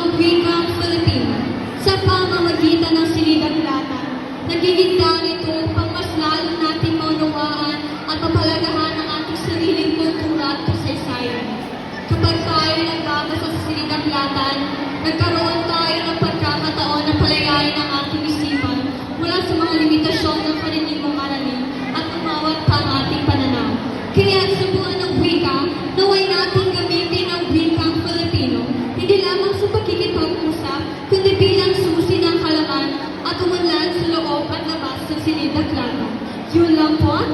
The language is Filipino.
ang wikang Filipino sa pamamagitan ng sinidaglatan. Nagiging ganito upang mas lalo nating maunawaan at mapalagahan ang ating sariling kultura at kasaysayan. Kapag tayo nagbabasa sa sinidaglatan, nagkaroon tayo ng pagkakataon na palayain ang ating isipan mula sa mga limitasyon ng paniniwang aralin at umawat pa ang ating pananaw. Kaya sa buwan ng wika, naway natin gamitin ang wikang Filipino, hindi lamang sa pagkikipag-usap, kundi bilang susi ng halaman at umunlad sa loob at labas ng sinidaglatan. Yun lang po at